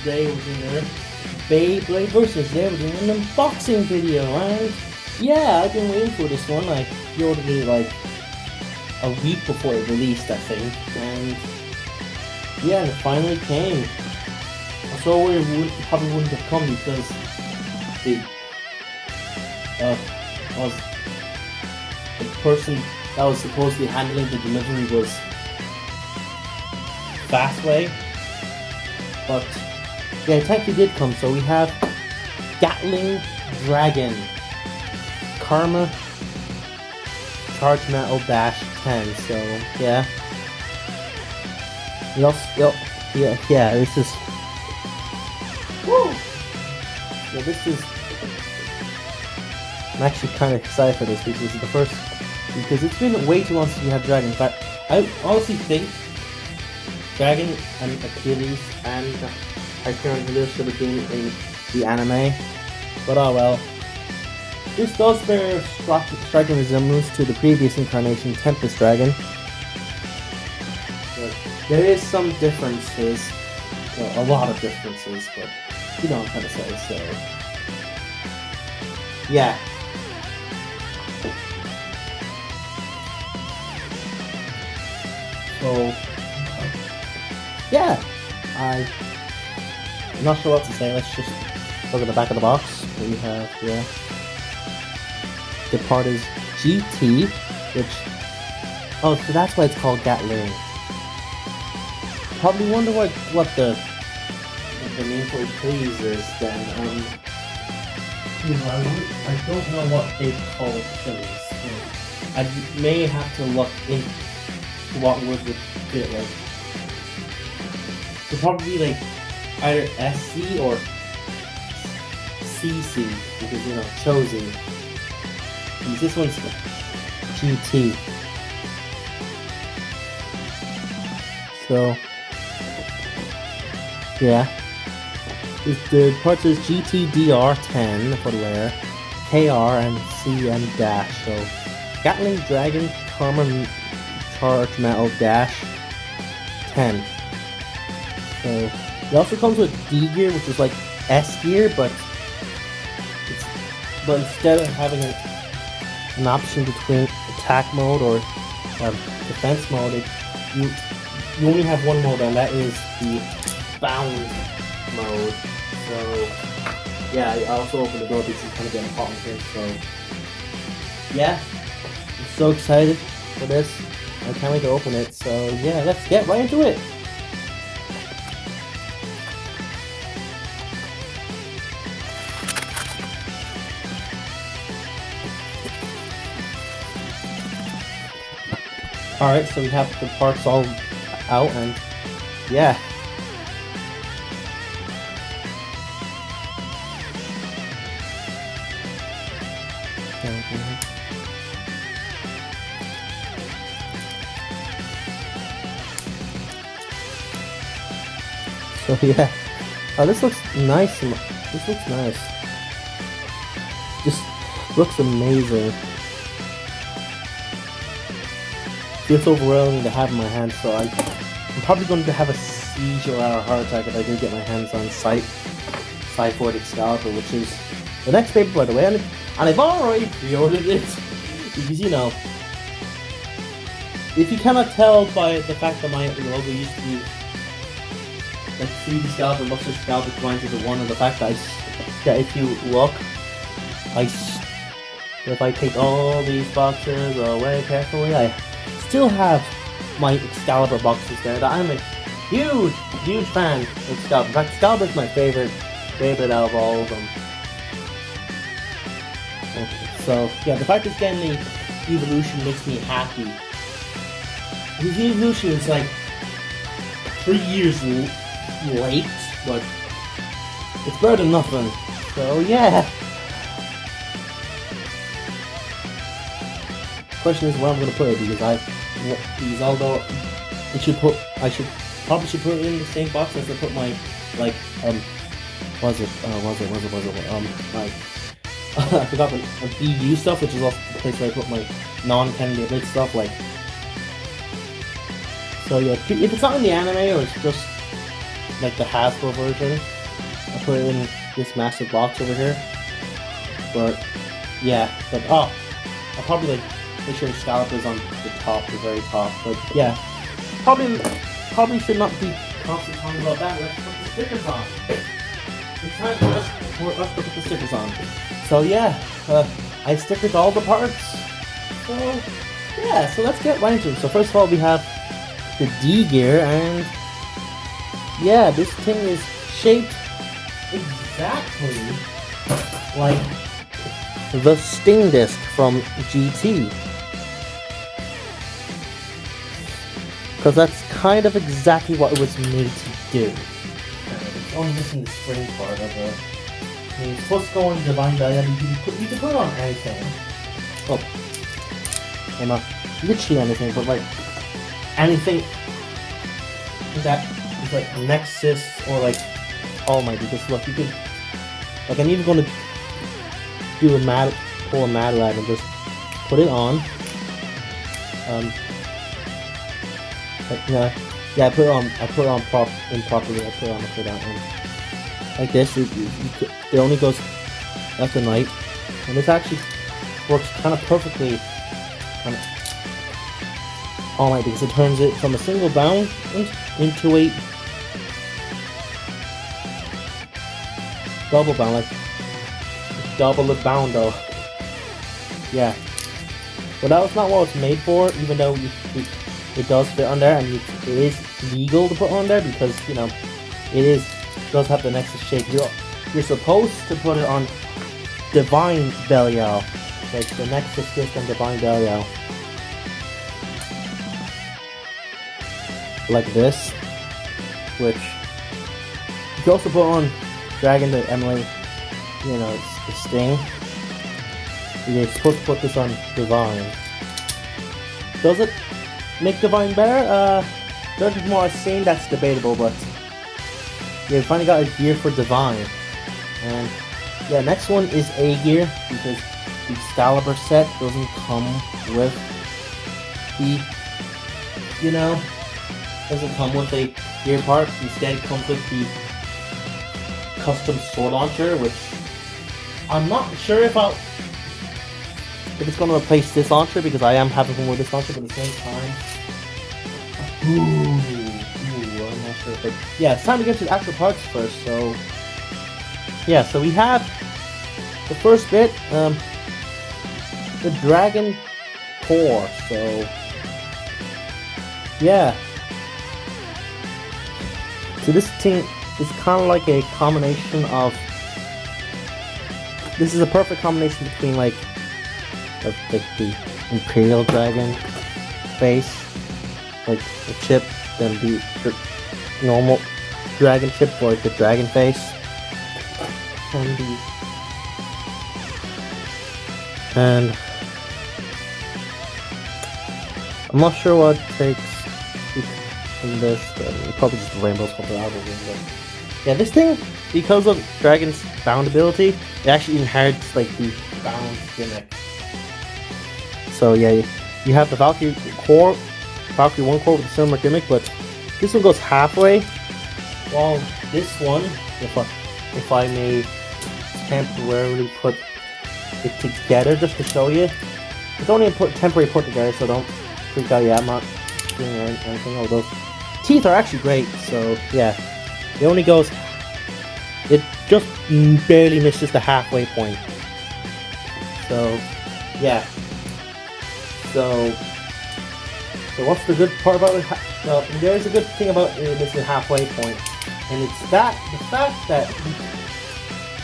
today we're doing another Beyblade versus. Today we're doing an unboxing video, and yeah, I've been waiting for this one. I ordered it like a week before it released, I think, and yeah, and it finally came. So it probably wouldn't have come because the person that was supposedly handling the delivery was Fastway. But yeah, it technically did come. So we have Gatling Dragon Karma Charge Metal Dash 10. So yeah, we also this is woo. Yeah, this is. I'm actually kind of excited for this because this is the first. Because it's been way too long since we have Dragon. In fact, I honestly think Dragon and Achilles and Kr.Cm should have been in the anime, but oh well. This does bear striking resemblance to the previous incarnation, Tempest Dragon. But there is some differences, well, a lot of differences, but you know what I'm trying to say, so yeah. So yeah, I'm not sure what to say. Let's just look at the back of the box. We have here, the part is GT, which, oh, so that's why it's called GATLING. Probably wonder what the name for Achilles is then. You know, I don't know what they call Achilles. I may have to look into what word would fit, like. It'd probably be like either SC or CC, because you know, Cho-Z. This one's GT. So yeah. The parts is GTDR10 for the layer, KR and CM dash. So Gatling Dragon Karma Charge Metal Dash 10. So it also comes with D gear, which is like S gear, but instead of having an option between attack mode or defense mode, you only have one mode, and that is the bound mode. So yeah, I also opened the door because it's kind of getting hot in here. So yeah, I'm so excited for this. I can't wait to open it. So yeah, let's get right into it. Alright, so we have the parts all out, and yeah. So yeah, oh, this looks nice. This looks nice. Just looks amazing. Feels overwhelming to have in my hands, so I'm probably going to have a seizure or a heart attack if I do get my hands on Cyphoid Excalibur, which is the next paper, by the way, and I've already pre-ordered it because, you know, if you cannot tell by the fact that my logo used to be like 3D Excalibur, Luxor Excalibur combined into one, and the fact that if you look, if I take all these boxes away carefully, I still have my Excalibur boxes there that I'm a huge fan of Excalibur. In fact, Excalibur is my favorite out of all of them. Okay, so yeah, the fact that it's getting the evolution makes me happy. Because the evolution is like 3 years late, but it's better than nothing. So yeah. Question is where I'm gonna put it, because although I should probably put it in the same box as I put my I forgot my EU stuff, which is also the place where I put my non-Beyblade stuff, like. So yeah, if it's not in the anime or it's just like the Hasbro version. I put it in this massive box over here. But yeah, but I'll probably like make sure the scallop is on the top, the very top. But yeah, probably should not be constantly talking about that. Let's put the stickers on. It's time for us to put the stickers on. So yeah, I stickered all the parts. So yeah, so let's get right into it. So first of all, we have the D gear, and yeah, this thing is shaped exactly like the Sting Disc from GT. Because that's kind of exactly what it was made to do. It's only missing the spring part of it. I mean, it's supposed to go on Divine Diana. You can put it on anything. Oh. Well, not literally anything, but like anything that is like Nexus or like, oh my goodness, look, you could, like, I'm even going to do pull a Mad Lad and just put it on. Yeah, I put it on improperly. I put it on upside down. Like this, it only goes left and right, and this actually works kind of perfectly. All right, because it turns it from a single bound into a double bound, like double the bound though. Yeah, but that was not what it's made for, even though it does fit on there, and it is legal to put on there because, you know, does have the Nexus shape. You're supposed to put it on Divine Belial, like the Nexus Disc on Divine Belial, like this, which you can also put on Dragon to emulate, you know, the Sting. You're supposed to put this on Divine. Does it make Divine better? There's more saying that's debatable, but yeah, we finally got a gear for Divine. And yeah, next one is A gear, because the Excalibur set doesn't come with the, you know, doesn't come with a gear part. Instead, it comes with the custom sword launcher, which I'm not sure if it's going to replace this launcher, because I am having one with this launcher, but at the same time, I'm not sure. But yeah, it's time to get to the actual parts first. So yeah, so we have the first bit, the Dragon Core. So yeah, so this thing is kind of like a combination of. This is a perfect combination between like the Imperial Dragon face, like the chip, then the normal dragon chip for like the dragon face, and I'm not sure what it takes in this. Probably just the rainbow sculptor out of it. Yeah, this thing, because of Dragon's bound ability, it actually inherits like the bound gimmick. So yeah, you have the Valkyrie 1 core with a similar gimmick, but this one goes halfway, while this one, if I may temporarily put it together just to show you, it's only a temporary put together, so don't freak out yet. I'm not doing anything. All those teeth are actually great, so yeah, it just barely misses the halfway point. So yeah. So what's the good part about it? Well, there's a good thing about this halfway point, and it's the fact that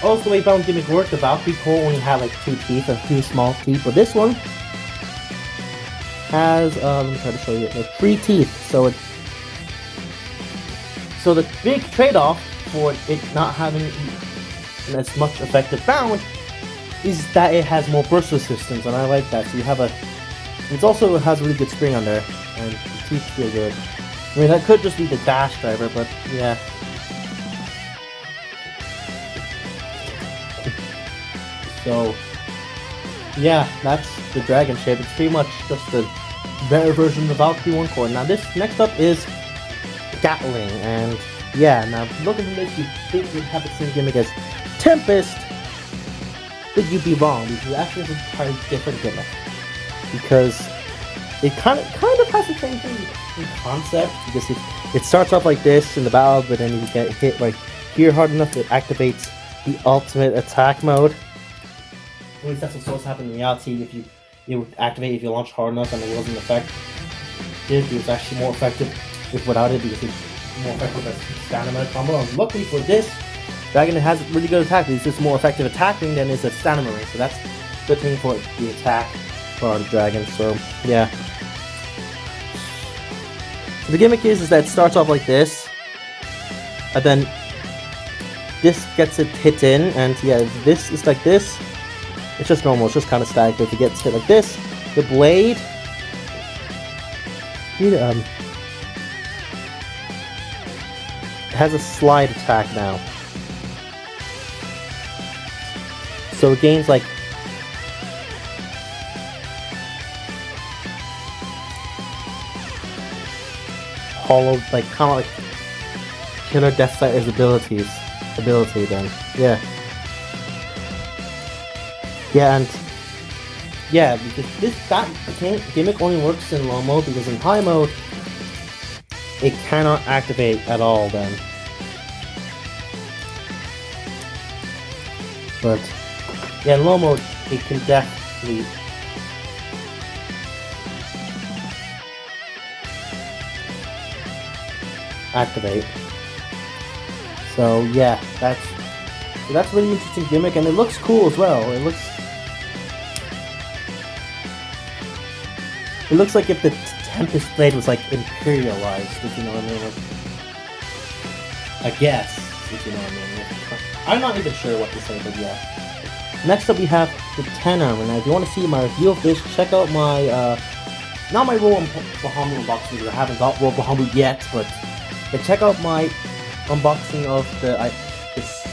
also the way bound gimmick worked, the Valkyrie core only had like 2 teeth, or 2 small teeth, but this one has let me try to show you, like 3 teeth. So the big trade-off for it not having as much effective bound is that it has more burst resistance, and I like that. So you have it also has a really good spring on there, and the teeth feel good. I mean, that could just be the dash driver, but yeah. So yeah, that's the dragon shape. It's pretty much just a better version of the Valkyrie 1 core. Now this next up is GATLING, and yeah, now looking from this, you think you'd have the same gimmick as Tempest, but you'd be wrong, because it actually has an entirely different gimmick. Because it kind of has the same thing in concept, because it starts off like this in the battle, but then you get hit right here hard enough, it activates the ultimate attack mode. At least that's what's supposed to happen in reality. If it would activate if you launch hard enough, and it wasn't effective. It was actually more effective without it, because it's more effective as stamina combo. And luckily for this, Dragon has really good attack. It's just more effective attacking than is a stamina ring, so that's a good thing for the attack for the Dragon. So yeah. So the gimmick is that it starts off like this, and then this gets it hit in, and yeah, this is like this. It's just normal. It's just kind of static. But if it gets hit like this, the blade. It has a slide attack now. So it gains like hollow, like kind of like Killer Death Sighter's ability then. Yeah. Yeah, and yeah, because that gimmick only works in low mode, because in high mode it cannot activate at all then. But yeah, in low mode it can definitely activate. So yeah, that's a really interesting gimmick, and it looks cool as well. It looks like if the Tempest Blade was like imperialized, if you know what I mean. I guess, if you know what I mean. I'm not even sure what to say, but yeah. Next up we have the 10 armor. Now if you want to see my review of this, check out my, not my Royal Bahamut unboxing video. I haven't got Royal Bahamut yet, but yeah, check out my unboxing of this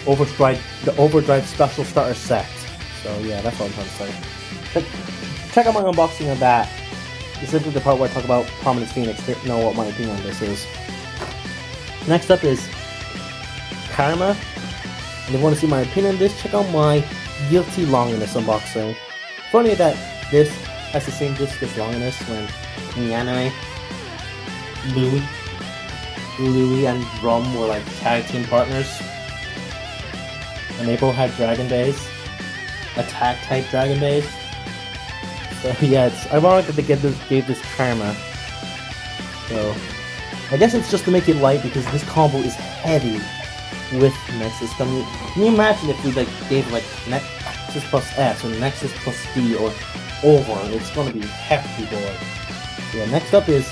Overdrive Special Starter Set. So yeah, that's what I'm trying to say. Check out my unboxing of that. Specifically the part where I talk about Prominence Phoenix to know what my opinion on this is. Next up is Karma. And if you want to see my opinion on this, check out my Guilty Longinus unboxing. Funny that this has the same disc as Longinus when in the anime Louis and Drum were like tag team partners. And they both had Dragon Days. Attack type Dragon Days. So yeah, it's ironic that they gave this Karma. So I guess it's just to make it light, because this combo is heavy with Nexus. Can you imagine if we like gave like Nexus plus S or Nexus plus D or over? It's gonna be hefty, boy. Yeah, next up is,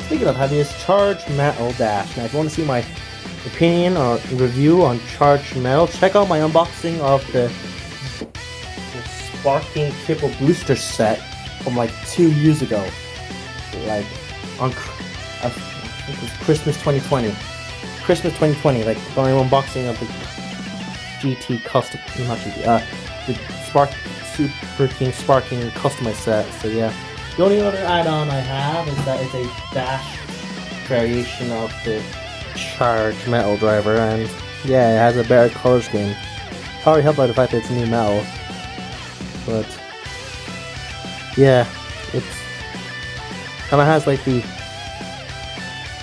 speaking of heavy, is Charged Metal Dash. Now if you want to see my opinion or review on Charged Metal, check out my unboxing of the Sparking Triple Booster set from like 2 years ago, like on I think it was Christmas 2020, like my unboxing of the GT custom, not GT, the Super King Sparking customized set. So yeah, the only other add-on I have is that it's a dash variation of the Charged Metal driver, and yeah, it has a better color scheme. Probably helped by the fact that it's new metal. But yeah, it's kind of has like the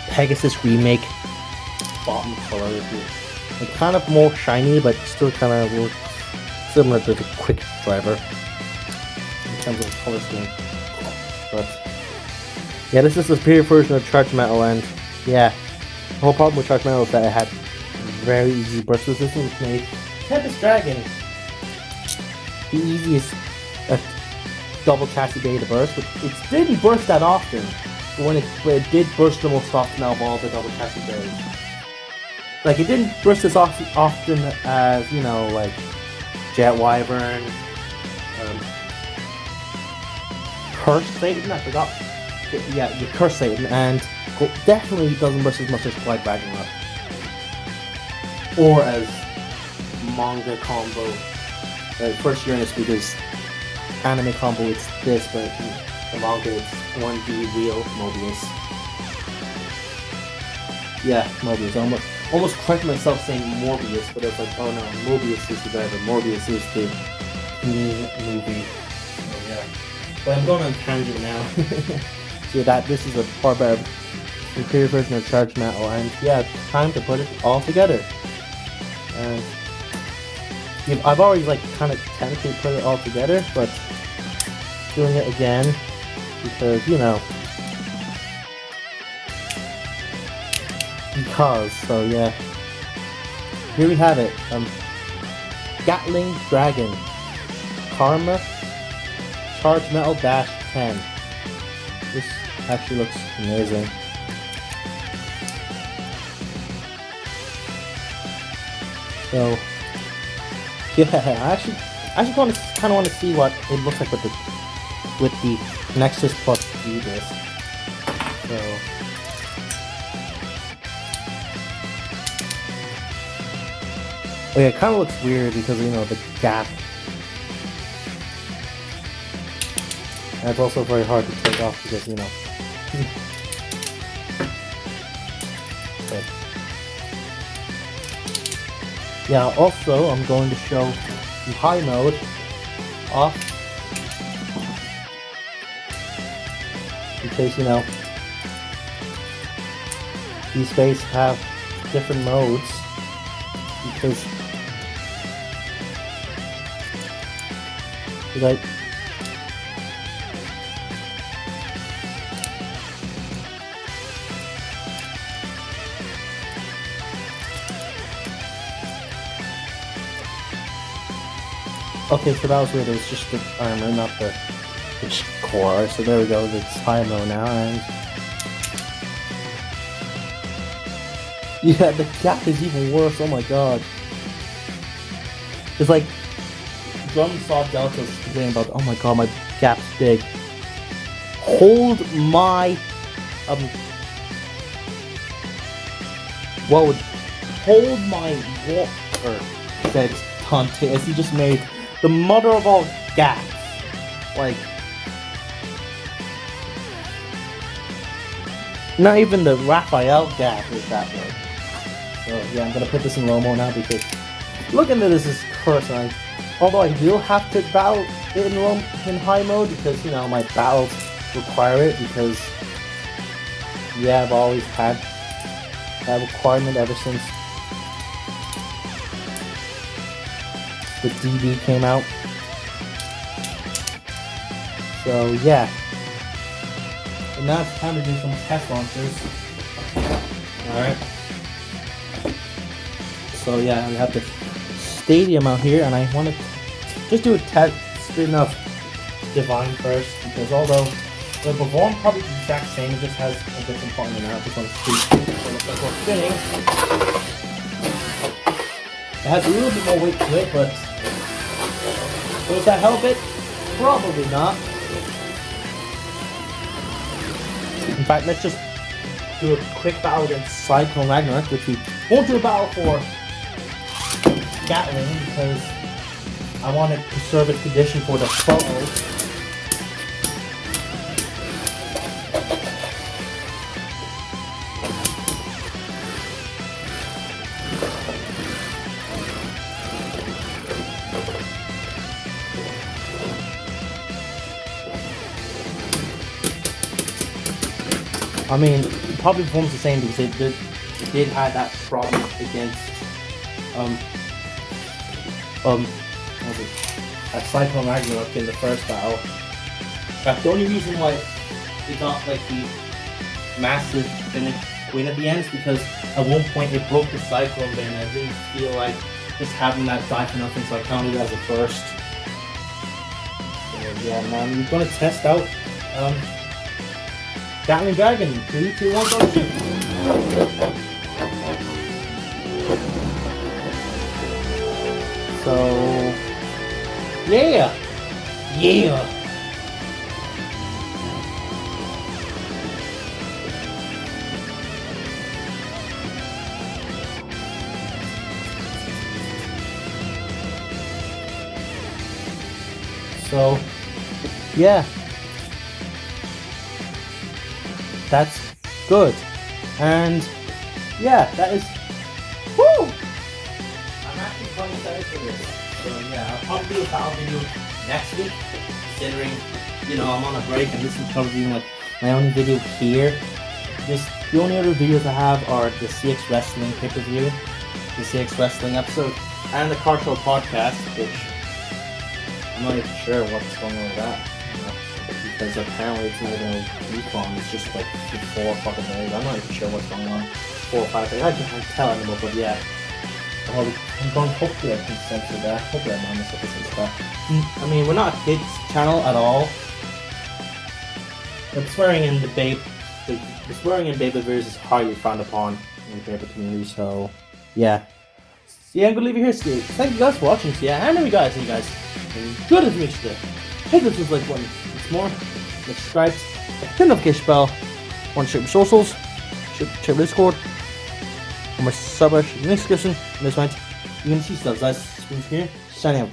Pegasus remake bottom color. It's kind of more shiny, but still kind of similar to the Quick driver in terms of the color scheme. But yeah, this is the superior version of Charged Metal, and yeah, the whole problem with Charged Metal is that it had very easy burst resistance, which made Tempest Dragon the easiest double chassis bay to burst, but it didn't burst that often. But when it did burst the most often out of all the double chassis bays. Like, it didn't burst as often as, you know, like Jet Wyvern, Curse Satan, I forgot. Yeah, Curse Satan, and definitely doesn't burst as much as Glide Ragnarok. Or as manga combo. First Uranus, because anime combo it's this, but the manga it's 1D real Mobius. Yeah, Mobius. I almost corrected myself saying Morbius, but I was like, oh no, Mobius is the driver. Morbius is the main movie. So yeah. But I'm going on a tangent now. So that this is a far better superior version of Charged Metal, and yeah, it's time to put it all together. And I've already like kind of technically put it all together, but doing it again because, you know, so yeah, here we have it. Gatling Dragon Karma Charged Metal Dash 10. This actually looks amazing. So yeah, I actually kind of want to see what it looks like with the Nexus Plus D disc. So oh yeah, it kind of looks weird because, you know, the gap. And it's also very hard to take off because, you know. But yeah, also I'm going to show the high mode off because, you know, these spaces have different modes because like okay, so that was weird. It was just the armor, not the core. So there we go. It's high mode now, and yeah, the gap is even worse. Oh my god! It's like Drum Saw Delta's complaining about. Oh my god, my gap's big. Hold my what would hold my water? Said Tante as he just made the mother of all gaps. Like, not even the Raphael gap is that big. So yeah, I'm gonna put this in low mo now because looking at this is cursing. Although I will have to battle it in high mode because, you know, my battles require it because yeah, I've always had that requirement ever since the DD came out. So yeah, and now it's time to do some test launchers. Alright, so yeah, we have the Stadium out here, and I want to just do a test spin of Divine first, because although the perform probably the exact same, it just has a different partner now. I just want to see what it looks like while spinning. It has a little bit more weight to it, but does that help it? Probably not. In fact, let's just do a quick battle against Cyclone Ragnarok, which we won't do a battle for Gatling because I want to conserve its condition for the photo. I mean, it probably performs the same because it did have that problem against what was it? At Cyclone Ragnarok in the first battle. But the only reason why it got like the massive finish win at the end is because at one point it broke the Cyclone there and I didn't feel like just having that die for nothing, so I counted it as a first. So yeah, man, we're gonna test out Gatling Dragon. 3, 2, 1, go shoot! So yeah! Yeah! So yeah. That's good. And yeah, that is. Woo! I'm actually quite excited for this. So yeah, I'll probably do a battle video next week, considering, you know, I'm on a break and this is probably like my only video here. The only other videos I have are the CX Wrestling pay-per-view, the CX Wrestling episode, and the Car Show podcast, which I'm not even sure what's going on with that, you know, because apparently it's not even a week long, it's just like 4 fucking days. I'm not even sure what's going on. 4 or 5 days. I can't tell anymore, but yeah. I'm going, hopefully I can censor that. Hopefully I mind myself to censor that. I mean, we're not a kids channel at all. But swearing in the swearing in Beyblade videos is highly frowned upon in the Beyblade community, so yeah. So yeah, I'm gonna leave you here, Steve. Thank you guys for watching. So yeah, and you guys, good information today. Hit this like button. It's more. Subscribe. Hit the notification bell. Want to check my socials? Check my Discord. On my subreddit in the description. And this one, you can see stuff. That's screen here. Signing out.